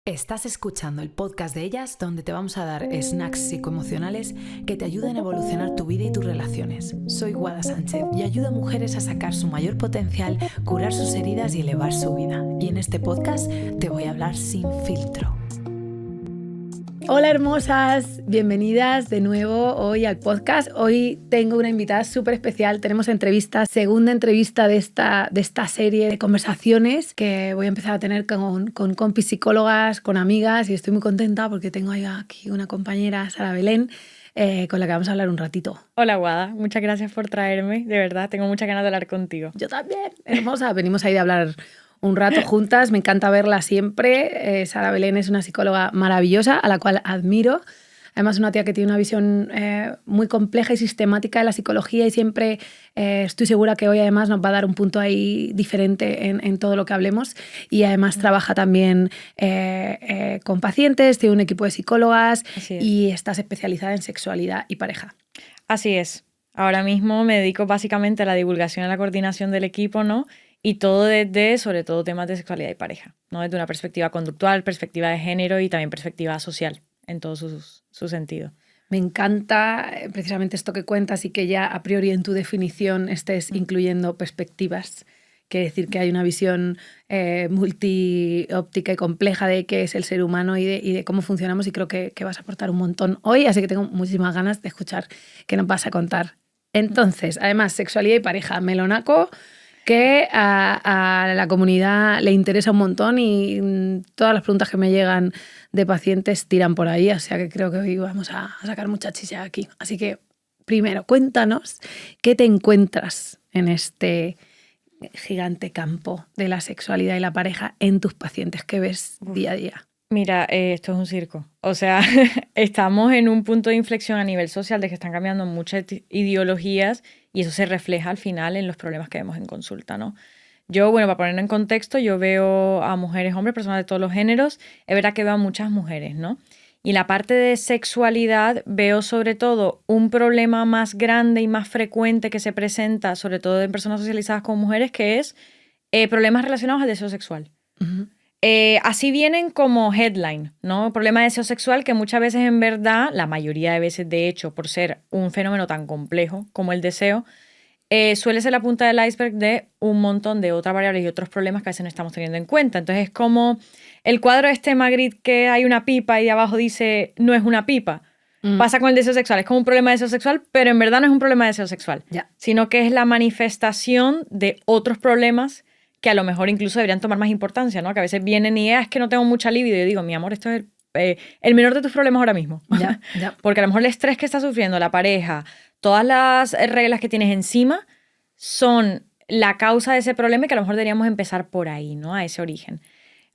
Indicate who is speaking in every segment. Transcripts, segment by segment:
Speaker 1: Estás escuchando el podcast de Ellas, donde te vamos a dar snacks psicoemocionales que te ayuden a evolucionar tu vida y tus relaciones. Soy Guada Sánchez y ayudo a mujeres a sacar su mayor potencial, curar sus heridas y elevar su vida. Y en este podcast te voy a hablar sin filtro. Hola hermosas, bienvenidas de nuevo hoy al podcast. Hoy tengo una invitada súper especial, tenemos entrevista, segunda entrevista de esta serie de conversaciones que voy a empezar a tener con compis psicólogas, con amigas, y estoy muy contenta porque tengo ahí aquí una compañera, Sara Belén, con la que vamos a hablar un ratito.
Speaker 2: Hola Guada, muchas gracias por traerme, de verdad, tengo muchas ganas de hablar contigo.
Speaker 1: Yo también, hermosa, venimos ahí de hablar un rato juntas, me encanta verla siempre. Sara Belén es una psicóloga maravillosa a la cual admiro. Además, una tía que tiene una visión muy compleja y sistemática de la psicología y siempre estoy segura que hoy además nos va a dar un punto ahí diferente en todo lo que hablemos. Y además trabaja también con pacientes, tiene un equipo de psicólogas y estás especializada en sexualidad y pareja.
Speaker 2: Así es. Ahora mismo me dedico básicamente a la divulgación y a la coordinación del equipo, ¿no? Y todo desde, sobre todo, temas de sexualidad y pareja, ¿no? Desde una perspectiva conductual, perspectiva de género y también perspectiva social, en todo su sentido.
Speaker 1: Me encanta precisamente esto que cuentas y que ya a priori en tu definición estés incluyendo perspectivas. Quiere decir que hay una visión multióptica y compleja de qué es el ser humano y de cómo funcionamos, y creo que vas a aportar un montón hoy, así que tengo muchísimas ganas de escuchar qué nos vas a contar. Entonces, además, sexualidad y pareja, melonaco, que a la comunidad le interesa un montón y todas las preguntas que me llegan de pacientes tiran por ahí, o sea que creo que hoy vamos a sacar mucha chicha aquí. Así que, primero, cuéntanos qué te encuentras en este gigante campo de la sexualidad y la pareja en tus pacientes que ves día a día.
Speaker 2: Mira, esto es un circo. O sea, estamos en un punto de inflexión a nivel social de que están cambiando muchas ideologías y eso se refleja al final en los problemas que vemos en consulta, ¿no? Yo, bueno, para ponerlo en contexto, yo veo a mujeres, hombres, personas de todos los géneros. Es verdad que veo a muchas mujeres, ¿no? Y en la parte de sexualidad veo sobre todo un problema más grande y más frecuente que se presenta, sobre todo en personas socializadas con mujeres, que es problemas relacionados al deseo sexual.
Speaker 1: Uh-huh.
Speaker 2: Así vienen como headline, ¿no? Problema de deseo sexual que muchas veces en verdad, la mayoría de veces de hecho, por ser un fenómeno tan complejo como el deseo, suele ser la punta del iceberg de un montón de otras variables y otros problemas que a veces no estamos teniendo en cuenta. Entonces es como el cuadro de este Magritte que hay una pipa y abajo dice no es una pipa. Pasa con el deseo sexual. Es como un problema de deseo sexual, pero en verdad no es un problema de deseo sexual, sino que es la manifestación de otros problemas que a lo mejor incluso deberían tomar más importancia, ¿no? Que a veces vienen y es que no tengo mucha libido. Y yo digo, mi amor, esto es el menor de tus problemas ahora mismo. Porque a lo mejor el estrés que está sufriendo la pareja, todas las reglas que tienes encima son la causa de ese problema y que a lo mejor deberíamos empezar por ahí, ¿no? A ese origen.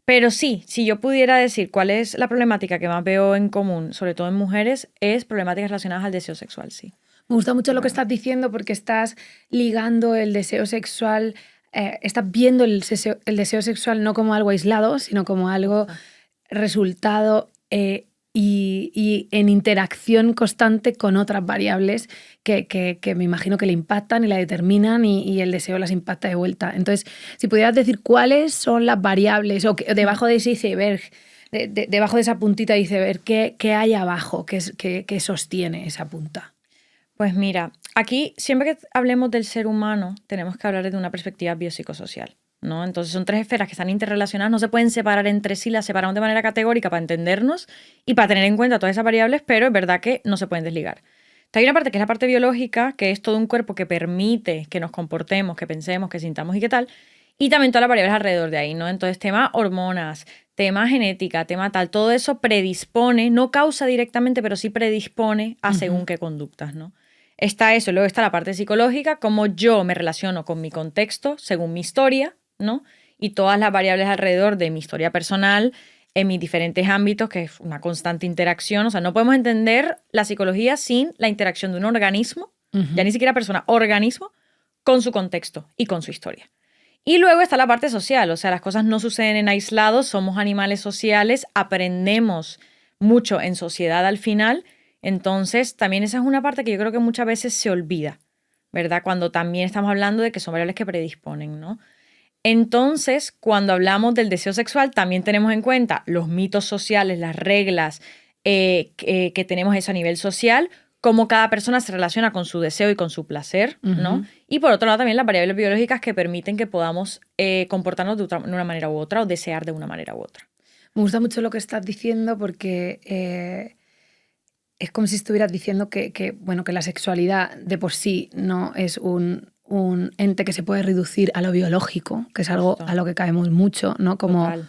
Speaker 2: Pero sí, si yo pudiera decir cuál es la problemática que más veo en común, sobre todo en mujeres, es problemáticas relacionadas al deseo sexual, sí.
Speaker 1: Me gusta mucho lo que estás diciendo porque estás ligando el deseo sexual, estás viendo el deseo sexual no como algo aislado, sino como algo resultado y en interacción constante con otras variables que me imagino que le impactan y la determinan y el deseo las impacta de vuelta. Entonces, si pudieras decir cuáles son las variables o debajo de ese iceberg, debajo de esa puntita de iceberg, ¿qué hay abajo que sostiene esa punta?
Speaker 2: Pues mira, aquí siempre que hablemos del ser humano tenemos que hablar desde una perspectiva biopsicosocial, ¿no? Entonces son tres esferas que están interrelacionadas, no se pueden separar entre sí, las separamos de manera categórica para entendernos y para tener en cuenta todas esas variables, pero es verdad que no se pueden desligar. Entonces hay una parte que es la parte biológica, que es todo un cuerpo que permite que nos comportemos, que pensemos, que sintamos y qué tal, y también todas las variables alrededor de ahí, ¿no? Entonces tema hormonas, tema genética, tema tal, todo eso predispone, no causa directamente, pero sí predispone a según qué conductas, ¿no? Está eso, luego está la parte psicológica, cómo yo me relaciono con mi contexto según mi historia, ¿no? Y todas las variables alrededor de mi historia personal en mis diferentes ámbitos, que es una constante interacción. O sea, no podemos entender la psicología sin la interacción de un organismo, ya ni siquiera persona, organismo, con su contexto y con su historia. Y luego está la parte social, o sea, las cosas no suceden en aislados, somos animales sociales, aprendemos mucho en sociedad al final. Entonces, también esa es una parte que yo creo que muchas veces se olvida, ¿verdad? Cuando también estamos hablando de que son variables que predisponen, ¿no? Entonces, cuando hablamos del deseo sexual, también tenemos en cuenta los mitos sociales, las reglas que tenemos eso a nivel social, cómo cada persona se relaciona con su deseo y con su placer, ¿no? Y por otro lado también las variables biológicas que permiten que podamos comportarnos de una manera u otra o desear de una manera u otra.
Speaker 1: Me gusta mucho lo que estás diciendo porque es como si estuvieras diciendo que la sexualidad de por sí no es un ente que se puede reducir a lo biológico, que es algo a lo que caemos mucho, ¿no?
Speaker 2: Total.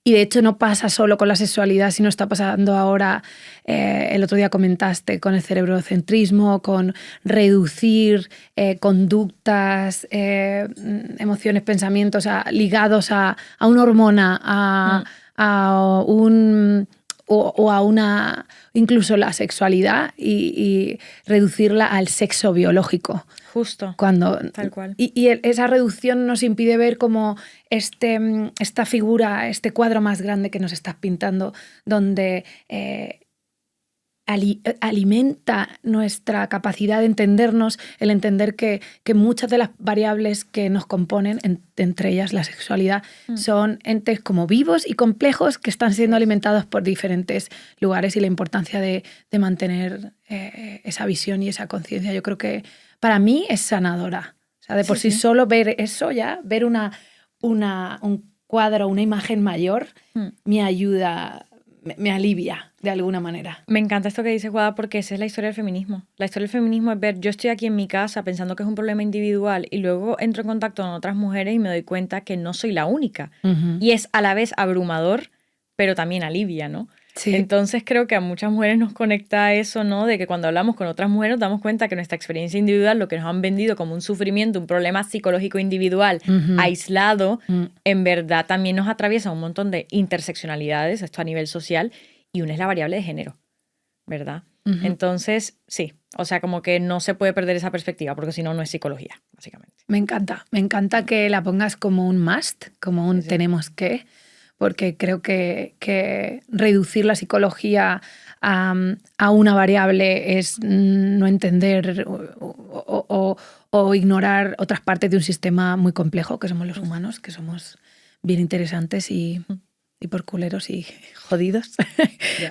Speaker 1: Y de hecho no pasa solo con la sexualidad, sino está pasando ahora, el otro día comentaste, con el cerebrocentrismo, con reducir conductas, emociones, pensamientos ligados a una hormona, a un... o a una, incluso la sexualidad y reducirla al sexo biológico.
Speaker 2: Justo, tal cual.
Speaker 1: Y esa reducción nos impide ver como esta figura, este cuadro más grande que nos estás pintando, donde alimenta nuestra capacidad de entendernos, el entender que muchas de las variables que nos componen, entre ellas la sexualidad, son entes como vivos y complejos que están siendo alimentados por diferentes lugares, y la importancia de mantener esa visión y esa conciencia. Yo creo que para mí es sanadora. O sea, de por sí solo ver eso ya, ver un cuadro, una imagen mayor, me ayuda, me alivia de alguna manera.
Speaker 2: Me encanta esto que dices, Guada, porque esa es la historia del feminismo. La historia del feminismo es ver, yo estoy aquí en mi casa pensando que es un problema individual y luego entro en contacto con otras mujeres y me doy cuenta que no soy la única. Y es a la vez abrumador, pero también alivia, ¿no? Sí. Entonces creo que a muchas mujeres nos conecta eso, ¿no? De que cuando hablamos con otras mujeres nos damos cuenta que nuestra experiencia individual, lo que nos han vendido como un sufrimiento, un problema psicológico individual, aislado, en verdad también nos atraviesa un montón de interseccionalidades, esto a nivel social, y una es la variable de género, ¿verdad? Entonces, sí, o sea, como que no se puede perder esa perspectiva, porque si no, no es psicología, básicamente.
Speaker 1: Me encanta que la pongas como un must, como un tenemos que, porque creo que reducir la psicología a una variable es no entender o ignorar otras partes de un sistema muy complejo, que somos los humanos, que somos bien interesantes y por culeros y jodidos,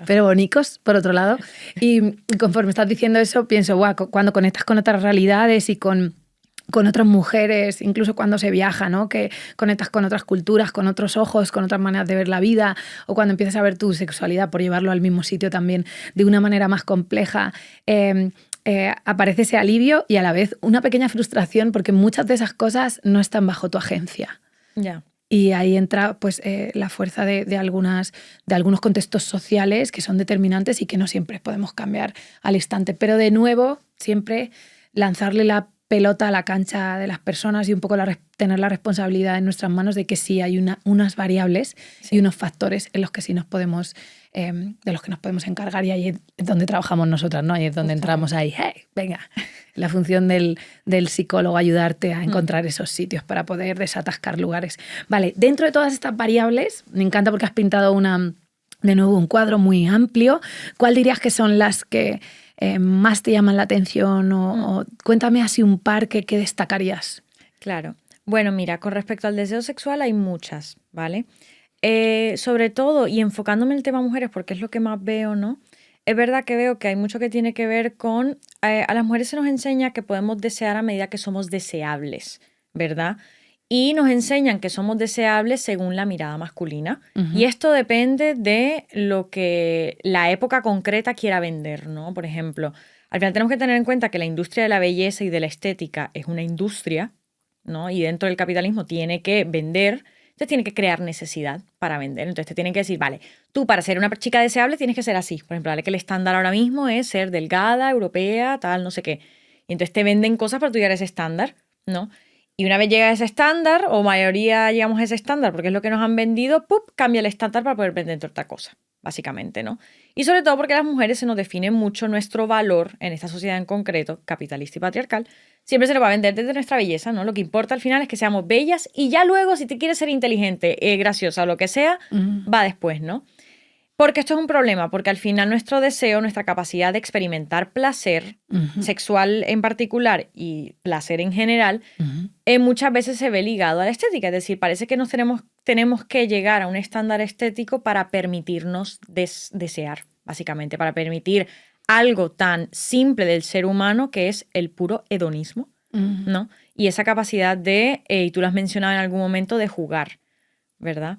Speaker 1: pero bonicos, por otro lado. Y conforme estás diciendo eso, pienso, cuando conectas con otras realidades y con otras mujeres, incluso cuando se viaja, ¿no? Que conectas con otras culturas, con otros ojos, con otras maneras de ver la vida, o cuando empiezas a ver tu sexualidad, por llevarlo al mismo sitio también, de una manera más compleja, aparece ese alivio y a la vez una pequeña frustración, porque muchas de esas cosas no están bajo tu agencia.
Speaker 2: Ya.
Speaker 1: Y ahí entra pues, la fuerza de algunos contextos sociales que son determinantes y que no siempre podemos cambiar al instante. Pero de nuevo, siempre lanzarle la pelota a la cancha de las personas y un poco tener la responsabilidad en nuestras manos de que sí hay unas variables y unos factores en los que sí nos podemos, de los que nos podemos encargar, y ahí es donde trabajamos nosotras, ¿no? Ahí es donde entramos ahí, hey, venga, la función del psicólogo, ayudarte a encontrar esos sitios para poder desatascar lugares. Vale, dentro de todas estas variables, me encanta porque has pintado de nuevo un cuadro muy amplio. ¿Cuál dirías que son las que más te llaman la atención? O cuéntame así un par que destacarías.
Speaker 2: Claro. Bueno, mira, con respecto al deseo sexual hay muchas, ¿vale? Sobre todo, y enfocándome en el tema mujeres, porque es lo que más veo, ¿no? Es verdad que veo que hay mucho que tiene que ver con... a las mujeres se nos enseña que podemos desear a medida que somos deseables, ¿verdad? Y nos enseñan que somos deseables según la mirada masculina. Y esto depende de lo que la época concreta quiera vender, ¿no? Por ejemplo, al final tenemos que tener en cuenta que la industria de la belleza y de la estética es una industria, ¿no? Y dentro del capitalismo tiene que vender, entonces tiene que crear necesidad para vender. Entonces te tienen que decir, vale, tú para ser una chica deseable tienes que ser así. Por ejemplo, vale, que el estándar ahora mismo es ser delgada, europea, tal, no sé qué. Y entonces te venden cosas para tú llegar a ese estándar, ¿no? Y una vez llega a ese estándar, o mayoría llegamos a ese estándar porque es lo que nos han vendido, ¡pup!, cambia el estándar para poder vender otra cosa, básicamente, ¿no? Y sobre todo porque las mujeres se nos define mucho nuestro valor en esta sociedad en concreto, capitalista y patriarcal. Siempre se nos va a vender desde nuestra belleza, ¿no? Lo que importa al final es que seamos bellas y ya luego, si te quieres ser inteligente, graciosa o lo que sea, va después, ¿no? Porque esto es un problema, porque al final nuestro deseo, nuestra capacidad de experimentar placer sexual en particular y placer en general, muchas veces se ve ligado a la estética. Es decir, parece que tenemos que llegar a un estándar estético para permitirnos desear, básicamente, para permitir algo tan simple del ser humano que es el puro hedonismo, ¿no? Y esa capacidad de, y tú lo has mencionado en algún momento, de jugar, ¿verdad?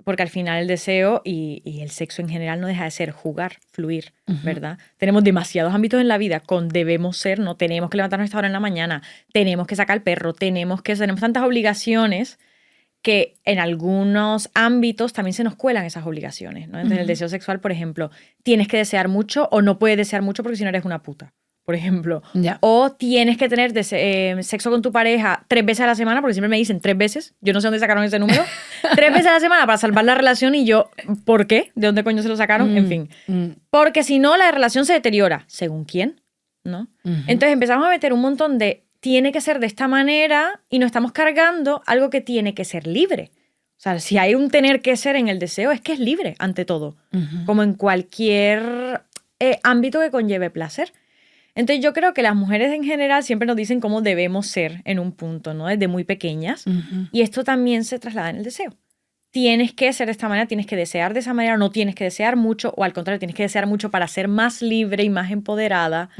Speaker 2: Porque al final el deseo y el sexo en general no deja de ser jugar, fluir, ¿verdad? Tenemos demasiados ámbitos en la vida con debemos ser, no tenemos que levantarnos a esta hora en la mañana, tenemos que sacar al perro, tenemos tantas obligaciones que en algunos ámbitos también se nos cuelan esas obligaciones, ¿no? Entonces el deseo sexual, por ejemplo, tienes que desear mucho o no puedes desear mucho porque si no eres una puta, por ejemplo.
Speaker 1: Ya.
Speaker 2: O tienes que tener sexo con tu pareja 3 veces a la semana, porque siempre me dicen 3 veces. Yo no sé dónde sacaron ese número. 3 veces a la semana para salvar la relación y yo, ¿por qué? ¿De dónde coño se lo sacaron? En fin. Porque si no, la relación se deteriora. ¿Según quién? ¿No? Entonces empezamos a meter un montón de tiene que ser de esta manera y nos estamos cargando algo que tiene que ser libre. O sea, si hay un tener que ser en el deseo, es que es libre ante todo. Como en cualquier ámbito que conlleve placer. Entonces yo creo que las mujeres en general siempre nos dicen cómo debemos ser en un punto, ¿no? Desde muy pequeñas. Y esto también se traslada en el deseo. Tienes que ser de esta manera, tienes que desear de esa manera, no tienes que desear mucho, o al contrario, tienes que desear mucho para ser más libre y más empoderada.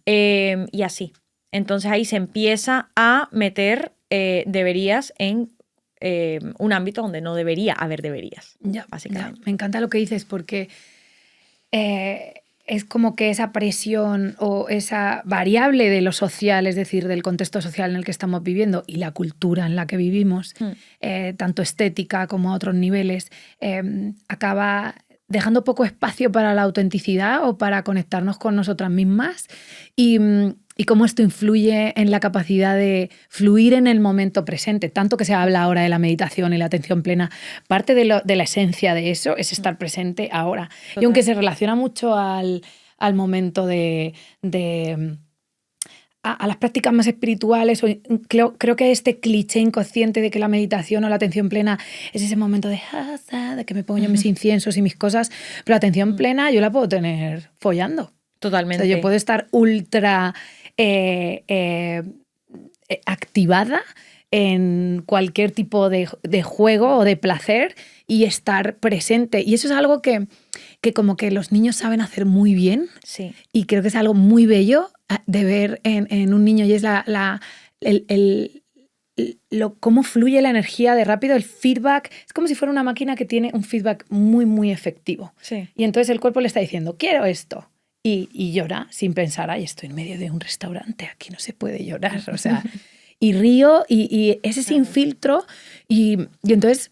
Speaker 2: Y así. Entonces ahí se empieza a meter deberías en un ámbito donde no debería haber deberías.
Speaker 3: Ya,
Speaker 2: básicamente.
Speaker 3: Ya. Me encanta lo que dices porque es como que esa presión o esa variable de lo social, es decir, del contexto social en el que estamos viviendo y la cultura en la que vivimos, tanto estética como a otros niveles, acaba dejando poco espacio para la autenticidad o para conectarnos con nosotras mismas y cómo esto influye en la capacidad de fluir en el momento presente. Tanto que se habla ahora de la meditación y la atención plena, parte de la esencia de eso es estar presente ahora. Total. Y aunque se relaciona mucho al momento a las prácticas más espirituales, creo que este cliché inconsciente de que la meditación o la atención plena es ese momento de que me pongo yo mis inciensos y mis cosas, pero la atención plena yo la puedo tener follando.
Speaker 2: Totalmente.
Speaker 3: O sea, yo puedo estar ultra activada en cualquier tipo de juego o de placer y estar presente. Y eso es algo que como que los niños saben hacer muy bien.
Speaker 2: Sí.
Speaker 3: Y creo que es algo muy bello de ver en un niño y es cómo fluye la energía de rápido, el feedback. Es como si fuera una máquina que tiene un feedback muy, muy efectivo.
Speaker 2: Sí.
Speaker 3: Y entonces el cuerpo le está diciendo, quiero esto. Y llora sin pensar, ay, estoy en medio de un restaurante, aquí no se puede llorar. O sea, y río y ese sin filtro. Y entonces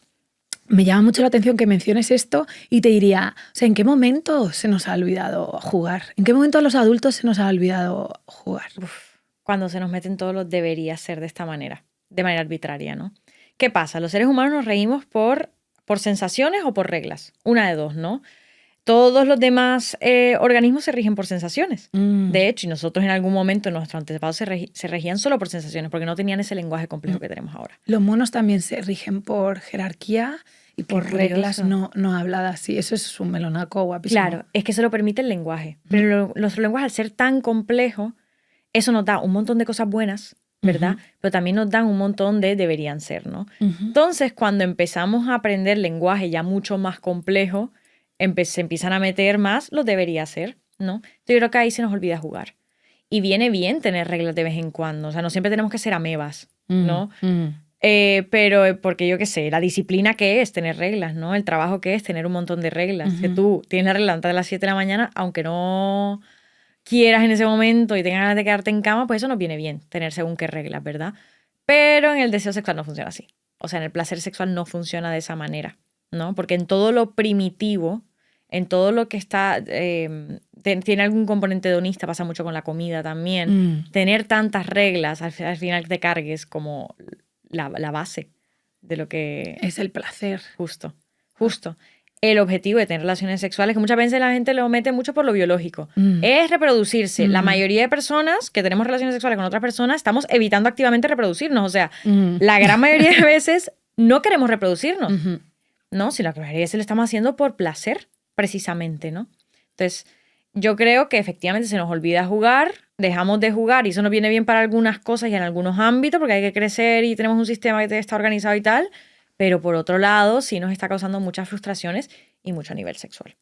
Speaker 3: me llama mucho la atención que menciones esto y te diría, o sea, ¿en qué momento se nos ha olvidado jugar? ¿En qué momento a los adultos se nos ha olvidado jugar?
Speaker 2: Cuando se nos meten todos los debería ser de esta manera, de manera arbitraria, ¿no? ¿Qué pasa? Los seres humanos nos reímos por sensaciones o por reglas. Una de dos, ¿no? Todos los demás organismos se rigen por sensaciones. De hecho, y nosotros en algún momento, nuestros antepasados se regían solo por sensaciones porque no tenían ese lenguaje complejo que tenemos ahora.
Speaker 3: Los monos también se rigen por jerarquía y por reglas no habladas. Sí, eso es un melonaco guapísimo.
Speaker 2: Claro, es que eso lo permite el lenguaje. Pero nuestro lenguaje, al ser tan complejo, eso nos da un montón de cosas buenas, ¿verdad? Pero también nos dan un montón de deberían ser, ¿no? Entonces, cuando empezamos a aprender lenguaje ya mucho más complejo, se empiezan a meter más los debería ser, ¿no? Entonces yo creo que ahí se nos olvida jugar. Y viene bien tener reglas de vez en cuando. O sea, no siempre tenemos que ser amebas, ¿no? Pero porque yo qué sé, la disciplina que es tener reglas, ¿no? El trabajo que es tener un montón de reglas. Que tú tienes la regla antes de las 7 de la mañana, aunque no quieras en ese momento y tengas ganas de quedarte en cama, pues eso nos viene bien, tener según qué reglas, ¿verdad? Pero en el deseo sexual no funciona así. O sea, en el placer sexual no funciona de esa manera, ¿no? Porque en todo lo primitivo, en todo lo que está tiene algún componente hedonista, pasa mucho con la comida también. Tener tantas reglas, al final te cargues como la base de lo que...
Speaker 3: Es el placer.
Speaker 2: Justo. El objetivo de tener relaciones sexuales, que muchas veces la gente lo mete mucho por lo biológico, es reproducirse. La mayoría de personas que tenemos relaciones sexuales con otras personas estamos evitando activamente reproducirnos. O sea, la gran mayoría de veces no queremos reproducirnos. No, si la mayoría de veces lo estamos haciendo por placer, precisamente, ¿no? Entonces, yo creo que efectivamente se nos olvida jugar, dejamos de jugar y eso nos viene bien para algunas cosas y en algunos ámbitos porque hay que crecer y tenemos un sistema que está organizado y tal, pero por otro lado sí nos está causando muchas frustraciones y mucho a nivel sexual.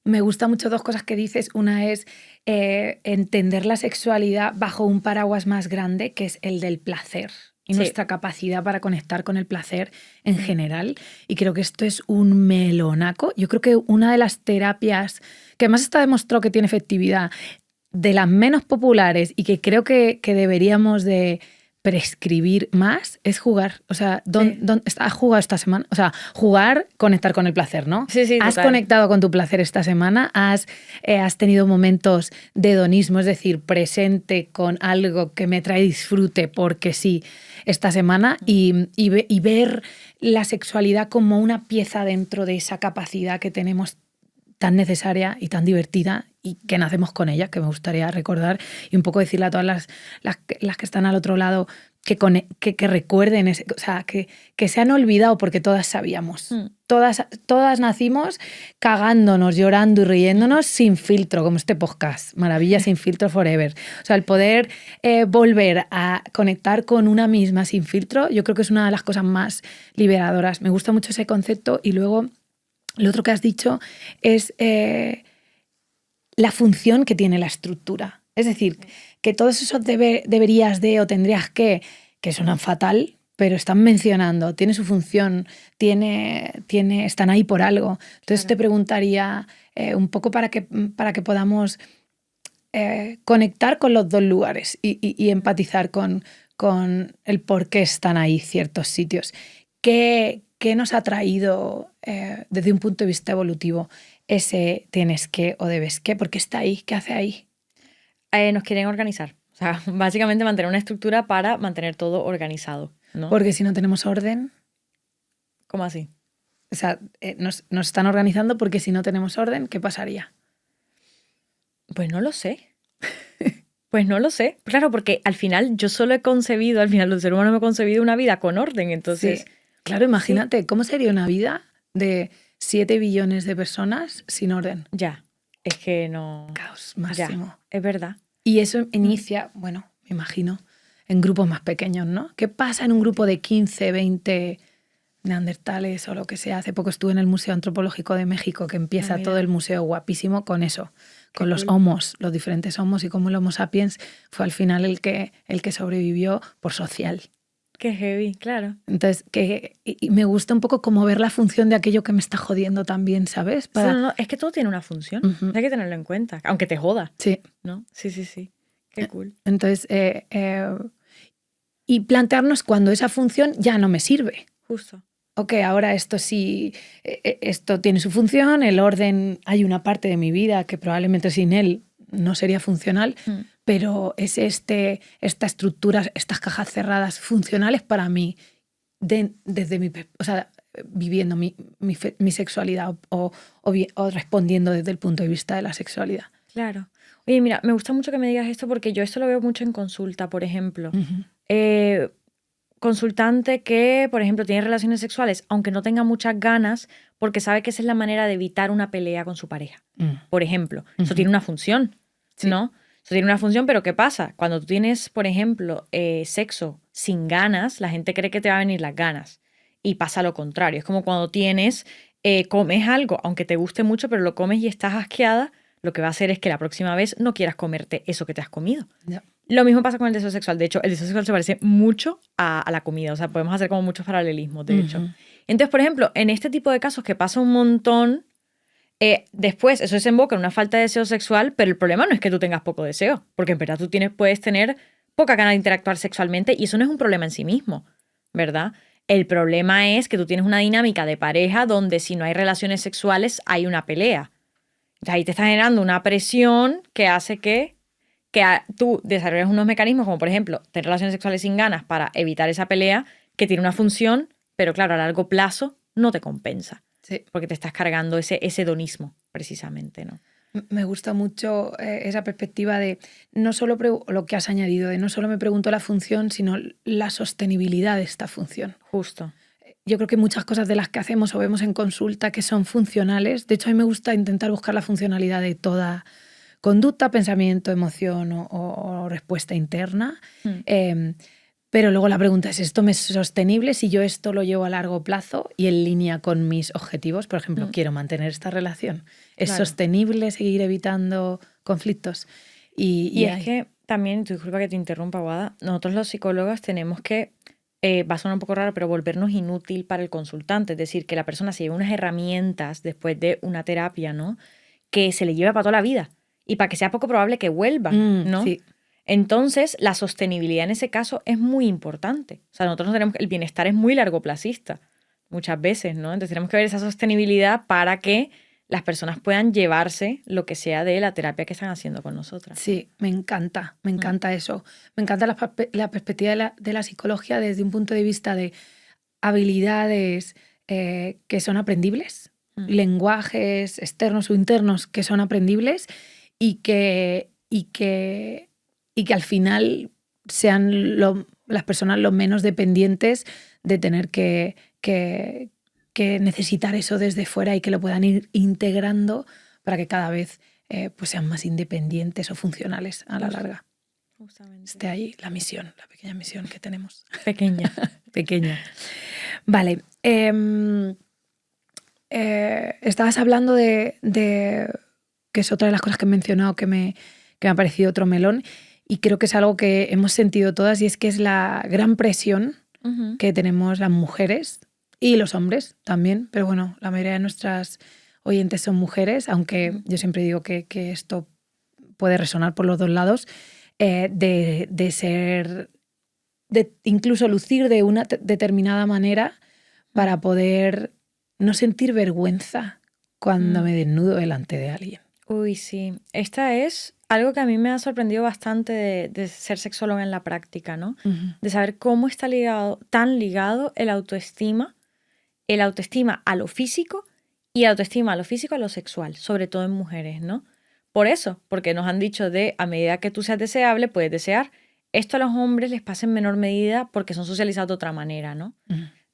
Speaker 3: Me gustan mucho dos cosas que dices. Una es entender la sexualidad bajo un paraguas más grande, que es el del placer y nuestra capacidad para conectar con el placer en general. Y creo que esto es un melonaco. Yo creo que una de las terapias que más está demostrado que tiene efectividad, de las menos populares y que creo que deberíamos de prescribir más, es jugar. O sea, ¿has jugado esta semana? O sea, jugar, conectar con el placer, ¿no?
Speaker 2: Sí,
Speaker 3: ¿Has
Speaker 2: total.
Speaker 3: conectado con tu placer esta semana? ¿Has tenido momentos de hedonismo, es decir, presente con algo que me trae disfrute porque sí, esta semana? Y ver la sexualidad como una pieza dentro de esa capacidad que tenemos tan necesaria y tan divertida y que nacemos con ella, que me gustaría recordar y un poco decirle a todas las que están al otro lado que recuerden, o sea, que se han olvidado porque todas sabíamos. Todas nacimos cagándonos, llorando y riéndonos sin filtro, como este podcast, Maravilla sin filtro forever. O sea, el poder volver a conectar con una misma sin filtro, yo creo que es una de las cosas más liberadoras. Me gusta mucho ese concepto. Y luego lo otro que has dicho es la función que tiene la estructura. Es decir, que todos esos deberías de o tendrías que suenan fatal, pero están mencionando, tiene su función, están ahí por algo. Entonces te preguntaría un poco para que podamos conectar con los dos lugares y empatizar con el por qué están ahí ciertos sitios. ¿Qué nos ha traído desde un punto de vista evolutivo ese tienes que o debes que? ¿Por qué está ahí? ¿Qué hace ahí?
Speaker 2: Nos quieren organizar. O sea, básicamente mantener una estructura para mantener todo organizado, ¿no?
Speaker 3: Porque si no tenemos orden...
Speaker 2: ¿Cómo así?
Speaker 3: O sea, nos están organizando porque si no tenemos orden, ¿qué pasaría?
Speaker 2: Pues no lo sé. Pues no lo sé. Claro, porque al final yo solo he concebido, al final el ser humano me ha concebido una vida con orden, entonces...
Speaker 3: Sí. Claro, imagínate, ¿cómo sería una vida de 7 billones de personas sin orden?
Speaker 2: Ya, es que no...
Speaker 3: Caos máximo.
Speaker 2: Ya, es verdad.
Speaker 3: Y eso inicia, bueno, me imagino, en grupos más pequeños, ¿no? ¿Qué pasa en un grupo de 15, 20 neandertales o lo que sea? Hace poco estuve en el Museo Antropológico de México, que empieza todo el museo guapísimo con eso, con los homos, los diferentes homos, y cómo el Homo sapiens fue al final el que sobrevivió por social.
Speaker 2: Qué heavy, claro.
Speaker 3: Entonces, y me gusta un poco como ver la función de aquello que me está jodiendo también, ¿sabes?
Speaker 2: No, es que todo tiene una función. Hay que tenerlo en cuenta, aunque te joda.
Speaker 3: Sí.
Speaker 2: ¿No? Sí. Qué cool.
Speaker 3: Entonces, y plantearnos cuando esa función ya no me sirve.
Speaker 2: Justo.
Speaker 3: Ok, ahora esto sí, esto tiene su función, el orden, hay una parte de mi vida que probablemente sin él no sería funcional, pero es esta estructura, estas cajas cerradas funcionales para mí, desde o sea, viviendo mi sexualidad o respondiendo desde el punto de vista de la sexualidad.
Speaker 2: Claro. Oye, mira, me gusta mucho que me digas esto porque yo esto lo veo mucho en consulta, por ejemplo. Consultante que, por ejemplo, tiene relaciones sexuales, aunque no tenga muchas ganas, porque sabe que esa es la manera de evitar una pelea con su pareja. Por ejemplo, eso tiene una función, ¿no? Eso tiene una función, pero ¿qué pasa? Cuando tú tienes, por ejemplo, sexo sin ganas, la gente cree que te va a venir las ganas. Y pasa lo contrario. Es como cuando comes algo, aunque te guste mucho, pero lo comes y estás asqueada, lo que va a hacer es que la próxima vez no quieras comerte eso que te has comido.
Speaker 3: Yeah.
Speaker 2: Lo mismo pasa con el deseo sexual. De hecho, el deseo sexual se parece mucho a la comida. O sea, podemos hacer como muchos paralelismos, de hecho. Entonces, por ejemplo, en este tipo de casos que pasa un montón, después eso desemboca en una falta de deseo sexual, pero el problema no es que tú tengas poco deseo, porque en verdad tú puedes tener poca ganas de interactuar sexualmente y eso no es un problema en sí mismo, ¿verdad? El problema es que tú tienes una dinámica de pareja donde si no hay relaciones sexuales hay una pelea. Entonces, ahí te está generando una presión que hace que tú desarrolles unos mecanismos como, por ejemplo, tener relaciones sexuales sin ganas para evitar esa pelea que tiene una función, pero claro, a largo plazo no te compensa.
Speaker 3: Sí.
Speaker 2: Porque te estás cargando ese hedonismo, precisamente, ¿no?
Speaker 3: Me gusta mucho esa perspectiva de no solo lo que has añadido, de no solo me pregunto la función, sino la sostenibilidad de esta función.
Speaker 2: Justo.
Speaker 3: yo creo que muchas cosas de las que hacemos o vemos en consulta que son funcionales. De hecho, a mí me gusta intentar buscar la funcionalidad de toda conducta, pensamiento, emoción o respuesta interna. Pero luego la pregunta es, ¿esto me es sostenible si yo esto lo llevo a largo plazo y en línea con mis objetivos? Por ejemplo, quiero mantener esta relación. ¿Es sostenible seguir evitando conflictos?
Speaker 2: Y es que también, disculpa que te interrumpa, Guada, nosotros los psicólogos tenemos que, va a sonar un poco raro, pero volvernos inútil para el consultante. Es decir, que la persona se lleve unas herramientas después de una terapia, ¿no? Que se le lleve para toda la vida y para que sea poco probable que vuelva, ¿no?
Speaker 3: Sí.
Speaker 2: Entonces, la sostenibilidad en ese caso es muy importante. O sea, nosotros no tenemos, el bienestar es muy largoplacista muchas veces, ¿no? Entonces tenemos que ver esa sostenibilidad para que las personas puedan llevarse lo que sea de la terapia que están haciendo con nosotras.
Speaker 3: Sí, me encanta eso. Me encanta la perspectiva de la psicología desde un punto de vista de habilidades que son aprendibles, lenguajes externos o internos que son aprendibles y que al final sean las personas lo menos dependientes de tener que necesitar eso desde fuera y que lo puedan ir integrando para que cada vez pues sean más independientes o funcionales a la larga.
Speaker 2: Justamente.
Speaker 3: Esté ahí la misión, la pequeña misión que tenemos.
Speaker 2: Pequeña.
Speaker 3: Pequeña. Vale. Estabas hablando de que es otra de las cosas que he mencionado que me ha parecido otro melón y creo que es algo que hemos sentido todas y es que es la gran presión que tenemos las mujeres y los hombres también, pero bueno, la mayoría de nuestras oyentes son mujeres, aunque yo siempre digo que esto puede resonar por los dos lados, de incluso lucir de una determinada manera para poder no sentir vergüenza cuando me desnudo delante de alguien.
Speaker 2: Uy, sí. Esta es algo que a mí me ha sorprendido bastante de ser sexóloga en la práctica, ¿no? De saber cómo está tan ligado el autoestima a lo físico y el autoestima a lo físico a lo sexual, sobre todo en mujeres, ¿no? Por eso, porque nos han dicho a medida que tú seas deseable, puedes desear. Esto a los hombres les pasa en menor medida porque son socializados de otra manera, ¿no?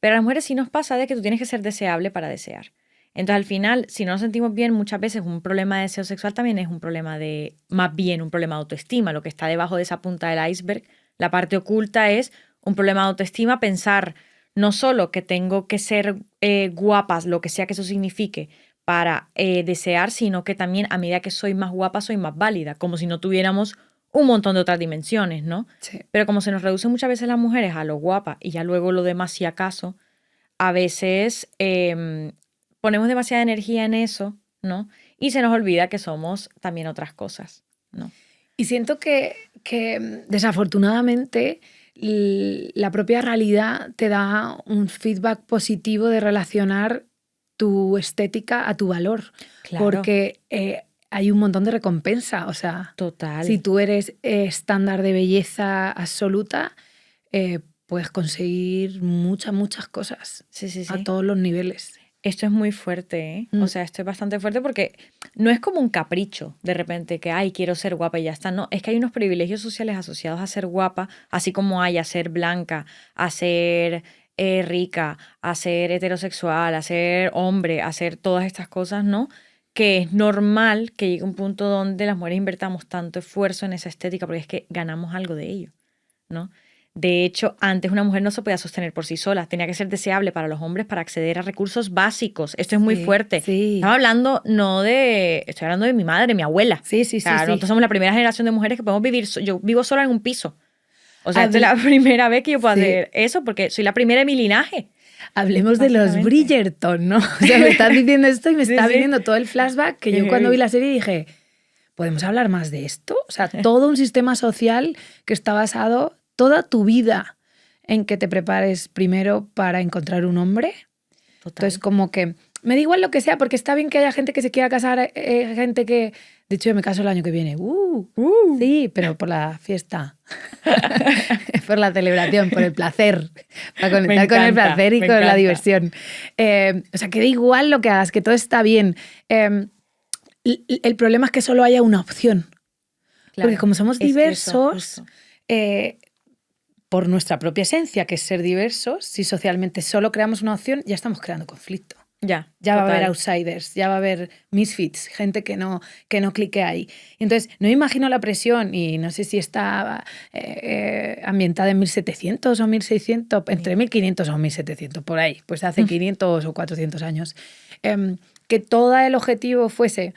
Speaker 2: Pero a las mujeres sí nos pasa de que tú tienes que ser deseable para desear. Entonces, al final, si no nos sentimos bien, muchas veces un problema de deseo sexual también es un problema más bien un problema de autoestima. Lo que está debajo de esa punta del iceberg, la parte oculta es un problema de autoestima, pensar no solo que tengo que ser guapas, lo que sea que eso signifique, para desear, sino que también a medida que soy más guapa, soy más válida, como si no tuviéramos un montón de otras dimensiones, ¿no?
Speaker 3: Sí.
Speaker 2: Pero como se nos reduce muchas veces las mujeres a lo guapa y ya luego lo demás si acaso, a veces ponemos demasiada energía en eso, ¿no? Y se nos olvida que somos también otras cosas, ¿no?
Speaker 3: Y siento que desafortunadamente la propia realidad te da un feedback positivo de relacionar tu estética a tu valor.
Speaker 2: Claro.
Speaker 3: Porque hay un montón de recompensa. O sea,
Speaker 2: total.
Speaker 3: Si tú eres estándar de belleza absoluta, puedes conseguir muchas cosas.
Speaker 2: Sí.
Speaker 3: A todos los niveles.
Speaker 2: Esto es muy fuerte, ¿eh? O sea, esto es bastante fuerte porque no es como un capricho de repente que, ay, quiero ser guapa y ya está. No, es que hay unos privilegios sociales asociados a ser guapa, así como hay a ser blanca, a ser rica, a ser heterosexual, a ser hombre, a ser todas estas cosas, ¿no? Que es normal que llegue un punto donde las mujeres invertamos tanto esfuerzo en esa estética porque es que ganamos algo de ello, ¿no? De hecho, antes una mujer no se podía sostener por sí sola. Tenía que ser deseable para los hombres para acceder a recursos básicos. Esto es muy fuerte.
Speaker 3: Sí.
Speaker 2: Estaba hablando estoy hablando de mi madre, mi abuela.
Speaker 3: Sí.
Speaker 2: Nosotros somos la primera generación de mujeres que podemos vivir. Yo vivo sola en un piso. O sea, esta es la primera vez que yo puedo hacer eso porque soy la primera de mi linaje.
Speaker 3: Hablemos de los Bridgerton, ¿no? O sea, me estás diciendo esto y me está viniendo todo el flashback que yo cuando vi la serie dije, ¿podemos hablar más de esto? O sea, todo un sistema social que está basado toda tu vida en que te prepares primero para encontrar un hombre. Total. Entonces, como que me da igual lo que sea, porque está bien que haya gente que se quiera casar, gente que... De hecho, yo me caso el año que viene. Sí, pero por la fiesta. Por la celebración, por el placer. Para conectar con el placer y con la diversión. O sea, que da igual lo que hagas, que todo está bien. El problema es que solo haya una opción. Claro, porque como somos diversos... por nuestra propia esencia, que es ser diversos, si socialmente solo creamos una opción, ya estamos creando conflicto.
Speaker 2: Ya
Speaker 3: Va a haber
Speaker 2: total.
Speaker 3: outsiders, ya va a haber misfits, gente que no clique ahí. Entonces, no imagino la presión, y no sé si está ambientada en 1700 o 1600, entre 1500 o 1700, por ahí, pues hace 500 o 400 años, que todo el objetivo fuese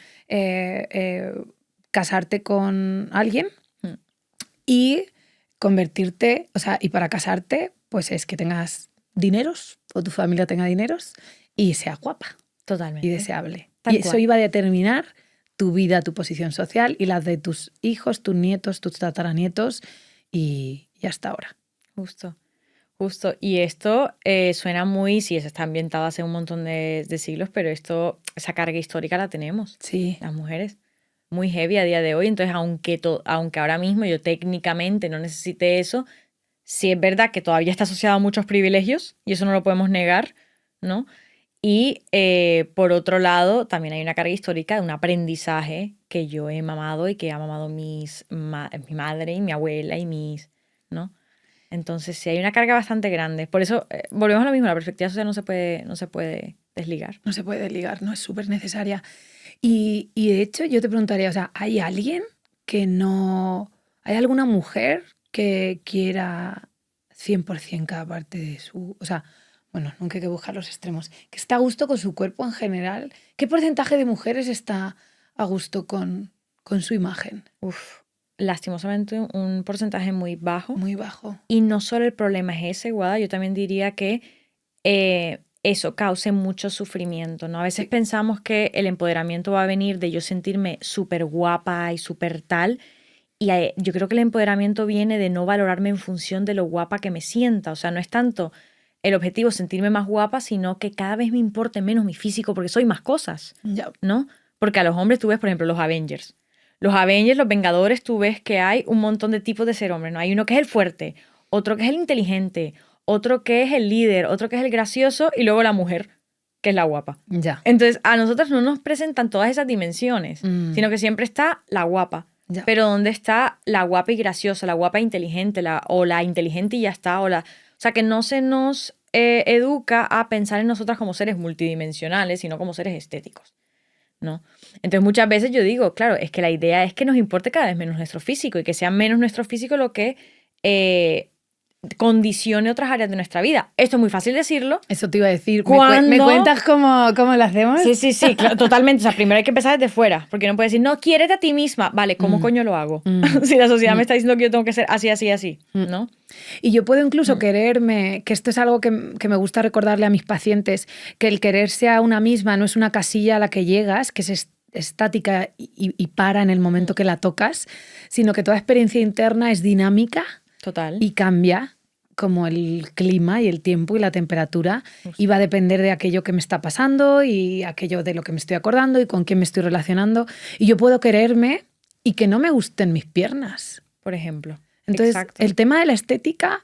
Speaker 3: casarte con alguien y convertirte, o sea, y para casarte, pues es que tengas dineros, o tu familia tenga dineros, y sea guapa.
Speaker 2: Totalmente.
Speaker 3: Y deseable.
Speaker 2: Tal
Speaker 3: Y eso
Speaker 2: cual.
Speaker 3: iba a determinar tu vida, tu posición social y las de tus hijos, tus nietos, tus tataranietos y hasta ahora.
Speaker 2: Justo. Y esto suena muy, sí, eso está ambientado hace un montón de siglos, pero esa carga histórica la tenemos,
Speaker 3: Sí.
Speaker 2: las mujeres. Muy heavy a día de hoy. Entonces, aunque ahora mismo yo técnicamente no necesite eso, sí es verdad que todavía está asociado a muchos privilegios y eso no lo podemos negar, ¿no? Y por otro lado, también hay una carga histórica de un aprendizaje que yo he mamado y que ha mamado mi madre y mi abuela y ¿no? Entonces sí hay una carga bastante grande. Por eso volvemos a lo mismo, la perspectiva social no se puede desligar.
Speaker 3: No se puede desligar, no es súper necesaria. Y de hecho yo te preguntaría, o sea, ¿hay alguien que no... ¿Hay alguna mujer que quiera 100% cada parte de su... O sea, bueno, nunca hay que buscar los extremos. Que está a gusto con su cuerpo en general. ¿Qué porcentaje de mujeres está a gusto con su imagen?
Speaker 2: Lastimosamente un porcentaje muy bajo.
Speaker 3: Muy bajo.
Speaker 2: Y no solo el problema es ese, Guada, yo también diría que eso cause mucho sufrimiento, ¿no? A veces pensamos que el empoderamiento va a venir de yo sentirme súper guapa y súper tal. Y yo creo que el empoderamiento viene de no valorarme en función de lo guapa que me sienta. O sea, no es tanto el objetivo sentirme más guapa, sino que cada vez me importe menos mi físico porque soy más cosas, ¿no? Porque a los hombres tú ves, por ejemplo, los Avengers. Los Vengadores, tú ves que hay un montón de tipos de ser hombre, ¿no? Hay uno que es el fuerte, otro que es el inteligente, otro que es el líder, otro que es el gracioso y luego la mujer, que es la guapa.
Speaker 3: Ya.
Speaker 2: Entonces, a nosotros no nos presentan todas esas dimensiones, sino que siempre está la guapa.
Speaker 3: Ya.
Speaker 2: Pero ¿dónde está la guapa y graciosa, la guapa e inteligente, o la inteligente y ya está? O sea, que no se nos educa a pensar en nosotras como seres multidimensionales, sino como seres estéticos, ¿no? Entonces muchas veces yo digo, claro, es que la idea es que nos importe cada vez menos nuestro físico y que sea menos nuestro físico lo que condicione otras áreas de nuestra vida. Esto es muy fácil decirlo.
Speaker 3: Eso te iba a decir.
Speaker 2: ¿Cuándo?
Speaker 3: ¿Me cuentas cómo lo hacemos?
Speaker 2: Sí, claro, totalmente. O sea, primero hay que empezar desde fuera, porque no puedes decir, no, quiérete a ti misma. Vale, ¿cómo coño lo hago? Si la sociedad me está diciendo que yo tengo que ser así, ¿no?
Speaker 3: Y yo puedo incluso quererme, que esto es algo que me gusta recordarle a mis pacientes, que el quererse a una misma no es una casilla a la que llegas, que es estática y para en el momento que la tocas, sino que toda experiencia interna es dinámica.
Speaker 2: Total.
Speaker 3: Y cambia como el clima y el tiempo y la temperatura. Y va a depender de aquello que me está pasando y aquello de lo que me estoy acordando y con quién me estoy relacionando. Y yo puedo quererme y que no me gusten mis piernas.
Speaker 2: Por ejemplo.
Speaker 3: Entonces,
Speaker 2: exacto.
Speaker 3: El tema de la estética,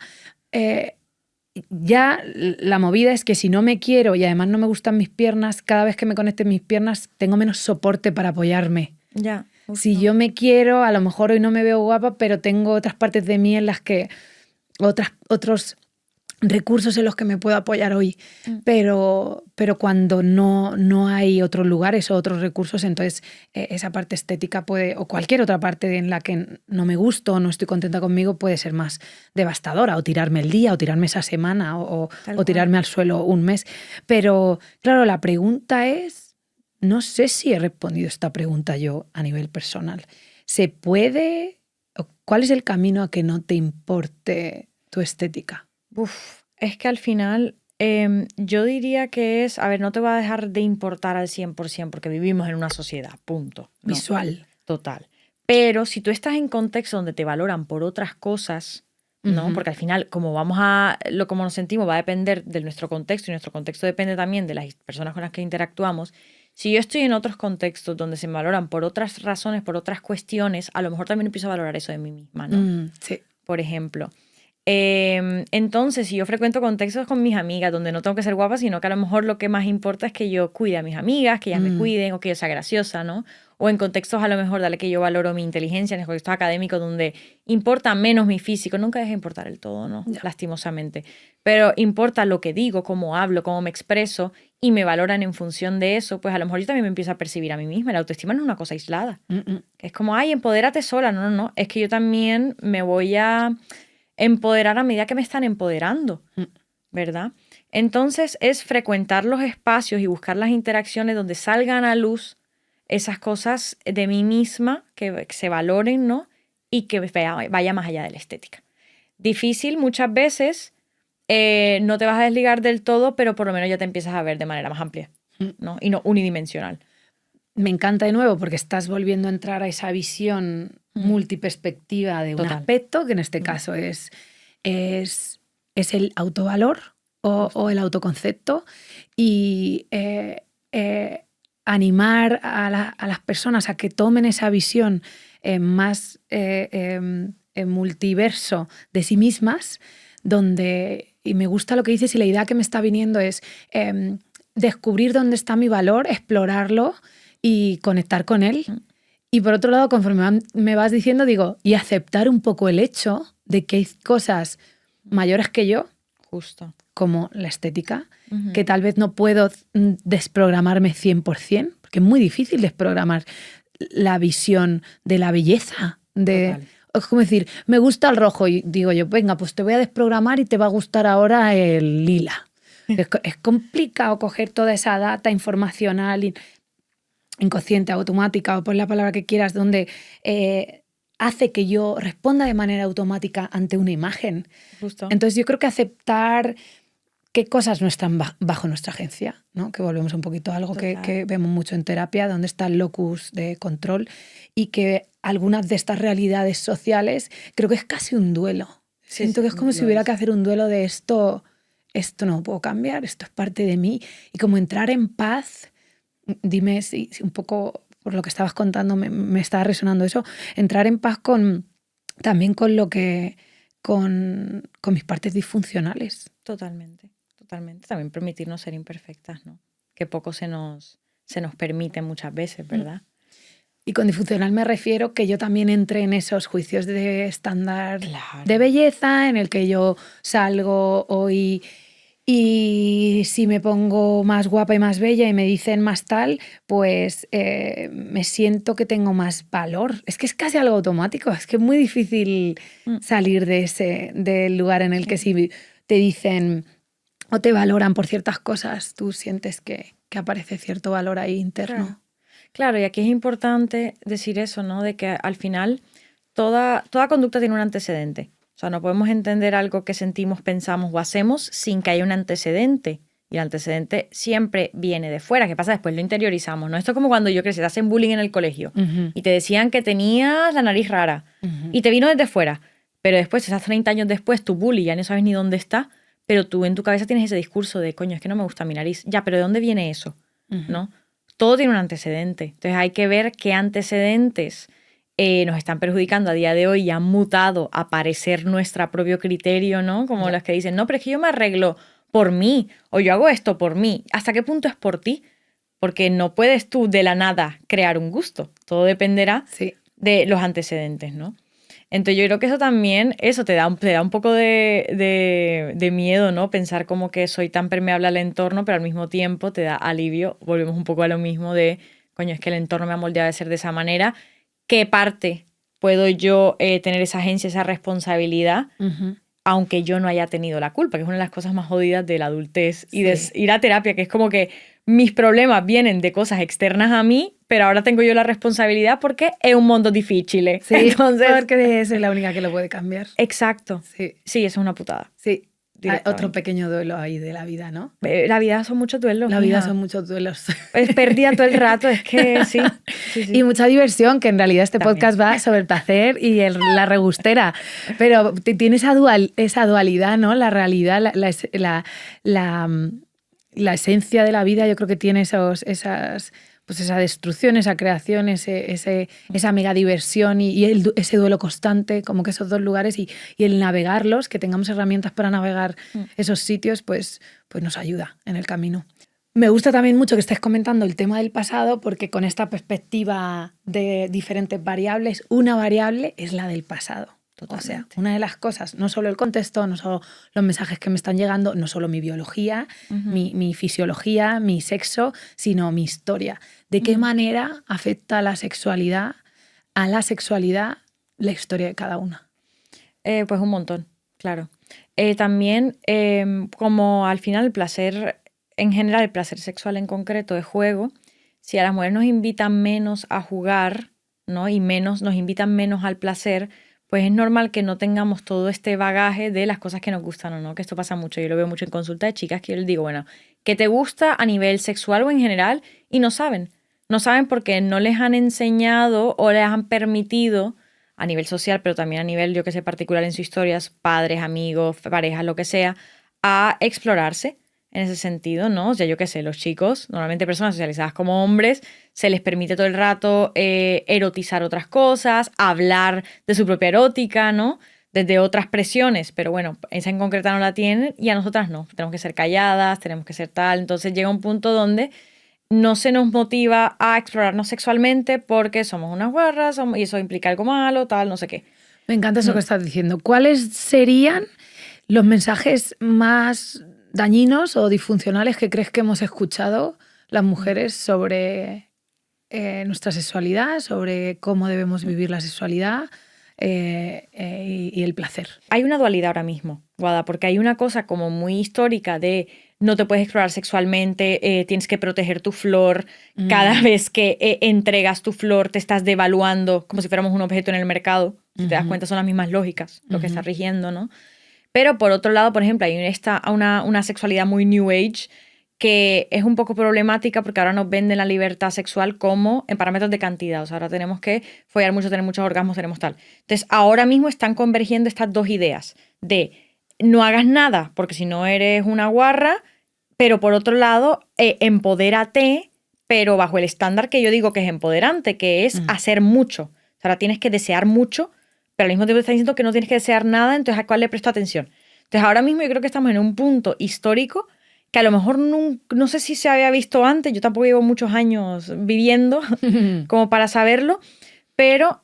Speaker 3: ya la movida es que si no me quiero y además no me gustan mis piernas, cada vez que me conecten mis piernas tengo menos soporte para apoyarme.
Speaker 2: Ya. Justo.
Speaker 3: Si yo me quiero, a lo mejor hoy no me veo guapa, pero tengo otras partes de mí en las que otros recursos en los que me puedo apoyar hoy. Pero cuando no hay otros lugares o otros recursos, entonces esa parte estética puede, o cualquier otra parte en la que no me gusto o no estoy contenta conmigo, puede ser más devastadora, o tirarme el día, o tirarme esa semana, o tirarme al suelo un mes. Pero claro, la pregunta es, no sé si he respondido esta pregunta yo a nivel personal. ¿Se puede? ¿Cuál es el camino a que no te importe tu estética?
Speaker 2: Es que al final yo diría que es, a ver, no te va a dejar de importar al 100% porque vivimos en una sociedad, punto. ¿No?
Speaker 3: Visual.
Speaker 2: Total. Pero si tú estás en contextos donde te valoran por otras cosas, ¿no? Porque al final, como nos sentimos, va a depender de nuestro contexto y nuestro contexto depende también de las personas con las que interactuamos. Si yo estoy en otros contextos donde se me valoran por otras razones, por otras cuestiones, a lo mejor también empiezo a valorar eso de mí misma, ¿no?
Speaker 3: Sí.
Speaker 2: Por ejemplo, Entonces, si yo frecuento contextos con mis amigas donde no tengo que ser guapa, sino que a lo mejor lo que más importa es que yo cuide a mis amigas, que ellas me cuiden o que yo sea graciosa, ¿no? O en contextos a lo mejor, dale que yo valoro mi inteligencia, en contextos académicos donde importa menos mi físico. Nunca deja de importar el todo, ¿no?
Speaker 3: No.
Speaker 2: Lastimosamente. Pero importa lo que digo, cómo hablo, cómo me expreso y me valoran en función de eso, pues a lo mejor yo también me empiezo a percibir a mí misma. La autoestima no es una cosa aislada. Que es como, ay, empodérate sola. No, no, no. Es que yo también me voy a empoderar a medida que me están empoderando, ¿verdad? Entonces es frecuentar los espacios y buscar las interacciones donde salgan a luz esas cosas de mí misma que se valoren, ¿no? Y que vaya más allá de la estética. Difícil muchas veces, no te vas a desligar del todo, pero por lo menos ya te empiezas a ver de manera más amplia, ¿no? Y no unidimensional.
Speaker 3: Me encanta de nuevo porque estás volviendo a entrar a esa visión multiperspectiva de un
Speaker 2: Total.
Speaker 3: aspecto, que en este caso es el autovalor o el autoconcepto, y animar a las personas a que tomen esa visión más multiverso de sí mismas, donde, y me gusta lo que dices y la idea que me está viniendo es descubrir dónde está mi valor, explorarlo y conectar con él. Y por otro lado, conforme me vas diciendo, digo, y aceptar un poco el hecho de que hay cosas mayores que yo,
Speaker 2: Justo.
Speaker 3: como la estética, que tal vez no puedo desprogramarme 100%, porque es muy difícil desprogramar la visión de la belleza. Es como decir, me gusta el rojo y digo yo, venga, pues te voy a desprogramar y te va a gustar ahora el lila. Es complicado coger toda esa data informacional inconsciente, automática, o pon la palabra que quieras, donde hace que yo responda de manera automática ante una imagen.
Speaker 2: Justo.
Speaker 3: Entonces yo creo que aceptar qué cosas no están bajo nuestra agencia, ¿no? Que volvemos un poquito a algo que vemos mucho en terapia, donde está el locus de control, y que algunas de estas realidades sociales creo que es casi un duelo. Siento que es como si hubiera que hacer un duelo de esto no puedo cambiar, esto es parte de mí, y como entrar en paz. Dime si un poco por lo que estabas contando me está resonando eso, entrar en paz también con lo que con mis partes disfuncionales.
Speaker 2: Totalmente. También permitirnos ser imperfectas, ¿no? Que poco se nos permite muchas veces, ¿verdad?
Speaker 3: Y con disfuncional me refiero que yo también entré en esos juicios de estándar
Speaker 2: Claro.
Speaker 3: de belleza, en el que yo salgo hoy y si me pongo más guapa y más bella y me dicen más tal, pues me siento que tengo más valor. Es que es casi algo automático, es que es muy difícil salir del lugar en el que si te dicen o te valoran por ciertas cosas, tú sientes que aparece cierto valor ahí interno.
Speaker 2: Claro, y aquí es importante decir eso, ¿no? De que al final toda conducta tiene un antecedente. O sea, no podemos entender algo que sentimos, pensamos o hacemos sin que haya un antecedente. Y el antecedente siempre viene de fuera. ¿Qué pasa? Después lo interiorizamos, ¿no? Esto es como cuando yo crecí, te hacen bullying en el colegio y te decían que tenías la nariz rara y te vino desde fuera. Pero después, esas 30 años después, tu bully ya no sabes ni dónde está, pero tú en tu cabeza tienes ese discurso de, coño, es que no me gusta mi nariz. Ya, pero ¿de dónde viene eso? ¿No? Todo tiene un antecedente. Entonces hay que ver qué antecedentes nos están perjudicando a día de hoy y han mutado a parecer nuestro propio criterio, ¿no? Como los que dicen, no, pero es que yo me arreglo por mí o yo hago esto por mí. ¿Hasta qué punto es por ti? Porque no puedes tú de la nada crear un gusto. Todo dependerá de los antecedentes, ¿no? Entonces yo creo que eso también, eso te da un poco de miedo, ¿no? Pensar como que soy tan permeable al entorno, pero al mismo tiempo te da alivio. Volvemos un poco a lo mismo de, coño, es que el entorno me ha moldeado de ser de esa manera. ¿Qué parte puedo yo tener esa agencia, esa responsabilidad, aunque yo no haya tenido la culpa? Que es una de las cosas más jodidas de la adultez y de ir a terapia, que es como que mis problemas vienen de cosas externas a mí, pero ahora tengo yo la responsabilidad porque es un mundo difícil.
Speaker 3: Sí, entonces, porque soy la única que lo puede cambiar.
Speaker 2: Exacto. Sí, eso es una putada.
Speaker 3: Sí. Otro pequeño duelo ahí de la vida, ¿no?
Speaker 2: La vida son muchos duelos.
Speaker 3: La vida son muchos duelos.
Speaker 2: Es pérdida todo el rato, es que sí.
Speaker 3: Y mucha diversión, que en realidad este podcast va sobre el placer y la rebustera. Pero tiene esa dualidad, ¿no? La realidad, la esencia de la vida, yo creo que tiene esas pues esa destrucción, esa creación, esa mega diversión y ese duelo constante, como que esos dos lugares y el navegarlos, que tengamos herramientas para navegar esos sitios, pues nos ayuda en el camino. Me gusta también mucho que estés comentando el tema del pasado, porque con esta perspectiva de diferentes variables, una variable es la del pasado. Totalmente. O sea, una de las cosas, no solo el contexto, no solo los mensajes que me están llegando, no solo mi biología, mi fisiología, mi sexo, sino mi historia. ¿De qué manera afecta a la sexualidad la historia de cada una?
Speaker 2: Pues un montón, claro. También, como al final el placer, en general el placer sexual en concreto es juego, si a las mujeres nos invitan menos a jugar, ¿no? Y nos invitan menos al placer, pues es normal que no tengamos todo este bagaje de las cosas que nos gustan o no, que esto pasa mucho. Yo lo veo mucho en consulta de chicas que yo les digo, bueno, ¿qué te gusta a nivel sexual o en general? Y no saben. No saben porque no les han enseñado o les han permitido a nivel social, pero también a nivel, yo que sé, particular en sus historias, padres, amigos, parejas, lo que sea, a explorarse en ese sentido, ¿no? O sea, yo qué sé, los chicos, normalmente personas socializadas como hombres, se les permite todo el rato erotizar otras cosas, hablar de su propia erótica, ¿no? Desde otras presiones, pero bueno, esa en concreta no la tienen y a nosotras no. Tenemos que ser calladas, tenemos que ser tal. Entonces llega un punto donde no se nos motiva a explorarnos sexualmente porque somos unas guarras y eso implica algo malo, tal, no sé qué.
Speaker 3: Me encanta eso que estás diciendo. ¿Cuáles serían los mensajes más dañinos o disfuncionales que crees que hemos escuchado las mujeres sobre nuestra sexualidad, sobre cómo debemos vivir la sexualidad y el placer?
Speaker 2: Hay una dualidad ahora mismo, Guada, porque hay una cosa como muy histórica de no te puedes explorar sexualmente, tienes que proteger tu flor, cada vez que entregas tu flor te estás devaluando como si fuéramos un objeto en el mercado. Si te das cuenta son las mismas lógicas lo que está rigiendo, ¿no? Pero por otro lado, por ejemplo, hay una sexualidad muy New Age que es un poco problemática porque ahora nos venden la libertad sexual como en parámetros de cantidad. O sea, ahora tenemos que follar mucho, tener muchos orgasmos, tenemos tal. Entonces, ahora mismo están convergiendo estas dos ideas de no hagas nada porque si no eres una guarra, pero por otro lado, empodérate, pero bajo el estándar que yo digo que es empoderante, que es hacer mucho. O sea, ahora tienes que desear mucho, pero al mismo tiempo te están diciendo que no tienes que desear nada, entonces ¿a cuál le presto atención? Entonces ahora mismo yo creo que estamos en un punto histórico que a lo mejor no sé si se había visto antes, yo tampoco llevo muchos años viviendo como para saberlo, pero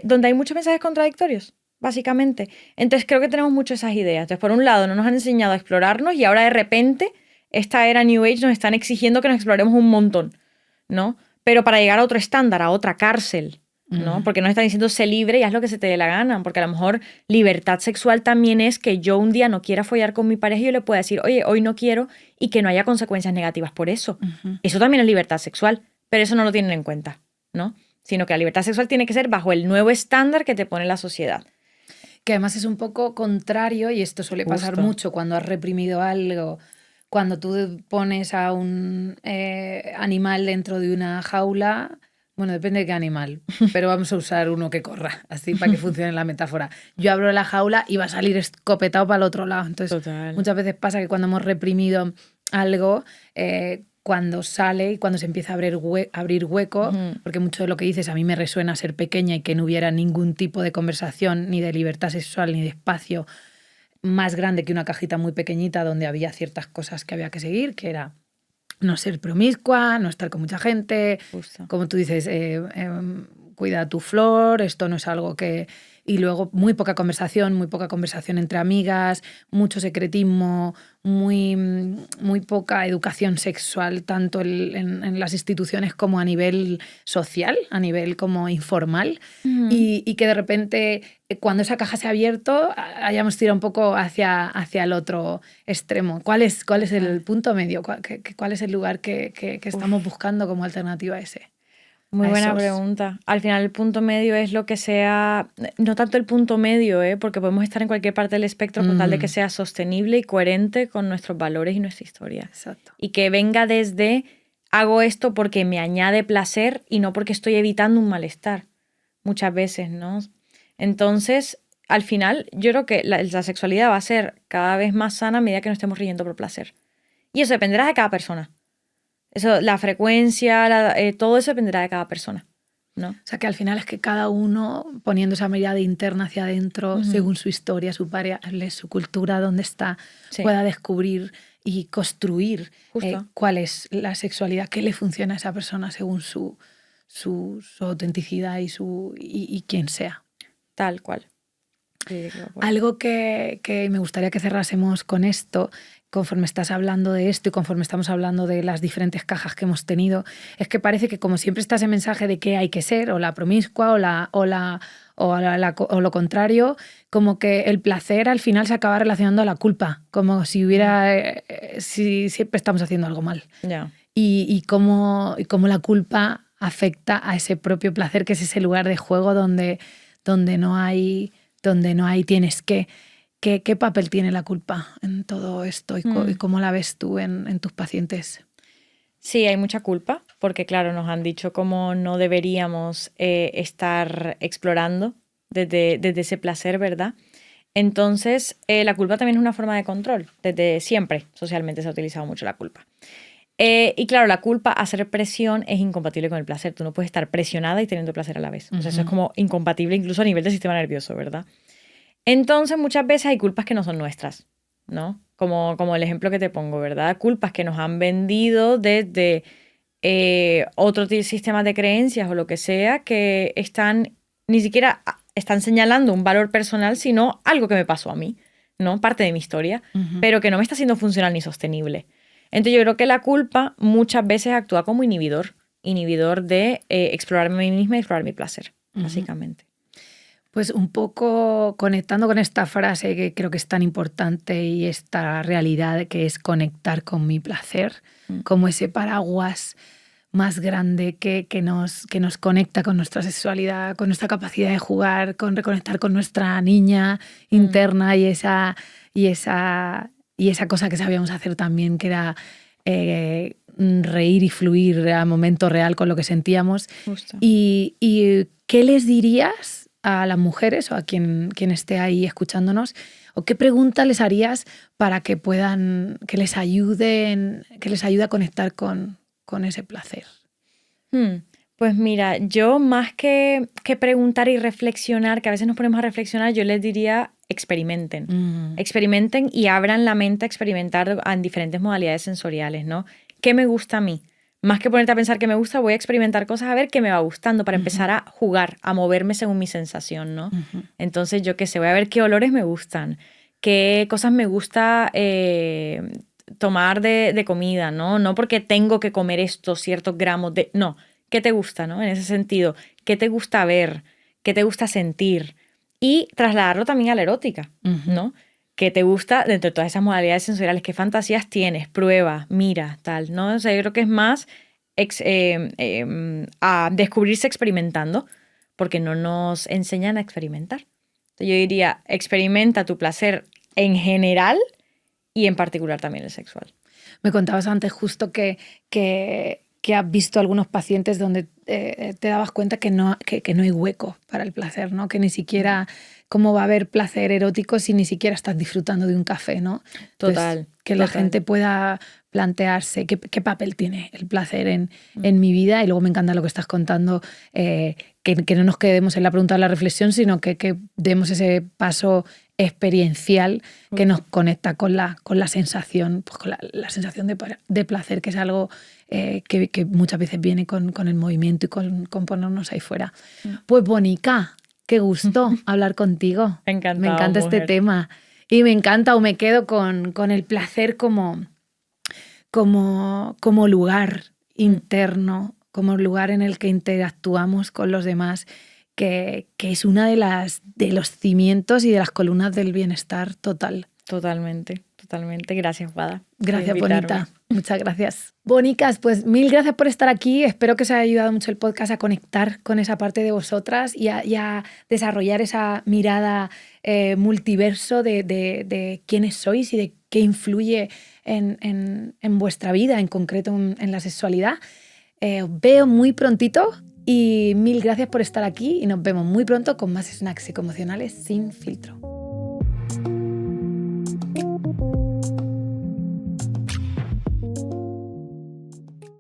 Speaker 2: donde hay muchos mensajes contradictorios, básicamente. Entonces creo que tenemos mucho esas ideas. Entonces por un lado no nos han enseñado a explorarnos y ahora de repente esta era New Age nos están exigiendo que nos exploremos un montón, ¿no? Pero para llegar a otro estándar, a otra cárcel, ¿no? Porque nos están diciendo sé libre y haz lo que se te dé la gana, porque a lo mejor libertad sexual también es que yo un día no quiera follar con mi pareja y yo le pueda decir, oye, hoy no quiero y que no haya consecuencias negativas por eso. Eso también es libertad sexual, pero eso no lo tienen en cuenta, ¿no? Sino que la libertad sexual tiene que ser bajo el nuevo estándar que te pone la sociedad.
Speaker 3: Que además es un poco contrario, y esto suele pasar mucho cuando has reprimido algo. Cuando tú pones a un animal dentro de una jaula, bueno, depende de qué animal, pero vamos a usar uno que corra, así para que funcione la metáfora. Yo abro la jaula y va a salir escopetado para el otro lado. Entonces, muchas veces pasa que cuando hemos reprimido algo, cuando sale y cuando se empieza a abrir hueco, porque mucho de lo que dices a mí me resuena ser pequeña y que no hubiera ningún tipo de conversación, ni de libertad sexual, ni de espacio más grande que una cajita muy pequeñita donde había ciertas cosas que había que seguir, que era no ser promiscua, no estar con mucha gente, como tú dices, cuida tu flor, esto no es algo que... Y luego muy poca conversación entre amigas, mucho secretismo, muy poca educación sexual, tanto en las instituciones como a nivel social, a nivel como informal. Y que de repente, cuando esa caja se ha abierto, hayamos tirado un poco hacia el otro extremo. ¿Cuál es el punto medio? ¿Cuál es el lugar que estamos buscando como alternativa a ese?
Speaker 2: Muy buena pregunta. Al final el punto medio es lo que sea, no tanto el punto medio, porque podemos estar en cualquier parte del espectro con tal de que sea sostenible y coherente con nuestros valores y nuestra historia.
Speaker 3: Exacto.
Speaker 2: Y que venga desde hago esto porque me añade placer y no porque estoy evitando un malestar. Muchas veces, ¿no? Entonces, al final, yo creo que la sexualidad va a ser cada vez más sana a medida que nos estemos riendo por placer. Y eso dependerá de cada persona. Eso, la frecuencia, todo eso dependerá de cada persona, ¿no?
Speaker 3: O sea, que al final es que cada uno poniendo esa mirada interna hacia adentro, según su historia, su cultura, dónde está,
Speaker 2: Sí.
Speaker 3: pueda descubrir y construir
Speaker 2: Justo.
Speaker 3: cuál es la sexualidad, qué le funciona a esa persona según su autenticidad y quién sea.
Speaker 2: Tal cual.
Speaker 3: Algo que me gustaría que cerrásemos con esto, conforme estás hablando de esto y conforme estamos hablando de las diferentes cajas que hemos tenido, es que parece que como siempre está ese mensaje de qué hay que ser, o la promiscua, o lo contrario, como que el placer al final se acaba relacionando a la culpa, como si si siempre estamos haciendo algo mal.
Speaker 2: Ya.
Speaker 3: Y cómo la culpa afecta a ese propio placer, que es ese lugar de juego donde no hay tienes que. ¿Qué papel tiene la culpa en todo esto y cómo la ves tú en tus pacientes?
Speaker 2: Sí, hay mucha culpa, porque claro, nos han dicho cómo no deberíamos estar explorando desde ese placer, ¿verdad? Entonces, la culpa también es una forma de control. Desde siempre socialmente se ha utilizado mucho la culpa. Y claro, la culpa, hacer presión, es incompatible con el placer. Tú no puedes estar presionada y teniendo placer a la vez. O sea, eso es como incompatible incluso a nivel del sistema nervioso, ¿verdad? Entonces, muchas veces hay culpas que no son nuestras, ¿no? Como el ejemplo que te pongo, ¿verdad? Culpas que nos han vendido desde otro sistema de creencias o lo que sea, que ni siquiera están señalando un valor personal, sino algo que me pasó a mí, ¿no? Parte de mi historia, pero que no me está siendo funcional ni sostenible. Entonces yo creo que la culpa muchas veces actúa como inhibidor de explorarme a mí misma y explorar mi placer, básicamente.
Speaker 3: Pues un poco conectando con esta frase que creo que es tan importante y esta realidad que es conectar con mi placer, como ese paraguas más grande que nos conecta con nuestra sexualidad, con nuestra capacidad de jugar, con reconectar con nuestra niña interna y esa cosa que sabíamos hacer también, que era reír y fluir a momento real con lo que sentíamos.
Speaker 2: Justo.
Speaker 3: ¿Y qué les dirías a las mujeres o a quien esté ahí escuchándonos, o qué pregunta les harías para que les ayude a conectar con ese placer?
Speaker 2: Pues mira, yo más que preguntar y reflexionar, que a veces nos ponemos a reflexionar, yo les diría experimenten. Experimenten y abran la mente a experimentar en diferentes modalidades sensoriales, ¿no? ¿Qué me gusta a mí? Más que ponerte a pensar qué me gusta, voy a experimentar cosas a ver qué me va gustando para empezar a jugar, a moverme según mi sensación, ¿no? Entonces, yo qué sé, voy a ver qué olores me gustan, qué cosas me gusta tomar de comida, ¿no? No porque tengo que comer estos ciertos gramos de... No, ¿qué te gusta, no? En ese sentido, ¿qué te gusta ver? ¿Qué te gusta sentir? Y trasladarlo también a la erótica, ¿no? ¿Qué te gusta dentro de todas esas modalidades sensoriales? ¿Qué fantasías tienes? Prueba, mira, tal, ¿no? O sea, yo creo que es más a descubrirse experimentando, porque no nos enseñan a experimentar. Entonces, yo diría, experimenta tu placer en general y en particular también el sexual.
Speaker 3: Me contabas antes justo que has visto algunos pacientes donde te dabas cuenta que no hay hueco para el placer, ¿no? Que ni siquiera, ¿cómo va a haber placer erótico si ni siquiera estás disfrutando de un café, ¿no?
Speaker 2: Total.
Speaker 3: Entonces, que la gente pueda plantearse qué papel tiene el placer en mi vida. Y luego me encanta lo que estás contando, que no nos quedemos en la pregunta de la reflexión, sino que demos ese paso experiencial que nos conecta con la sensación, pues con la sensación de placer, que es algo que muchas veces viene con el movimiento y con ponernos ahí fuera. Pues Bonica, qué gusto hablar contigo.
Speaker 2: Encantado,
Speaker 3: me encanta
Speaker 2: mujer.
Speaker 3: este tema. Y me encanta, o me quedo con el placer como lugar interno, como lugar en el que interactuamos con los demás, que es una de los cimientos y de las columnas del bienestar total.
Speaker 2: Totalmente. Gracias, Wada.
Speaker 3: Gracias, Bonita. Muchas gracias. Bonicas, pues mil gracias por estar aquí. Espero que os haya ayudado mucho el podcast a conectar con esa parte de vosotras y a desarrollar esa mirada multiverso de quiénes sois y de qué influye en vuestra vida, en concreto en la sexualidad. Os veo muy prontito y mil gracias por estar aquí y nos vemos muy pronto con más snacks psicoemocionales sin filtro.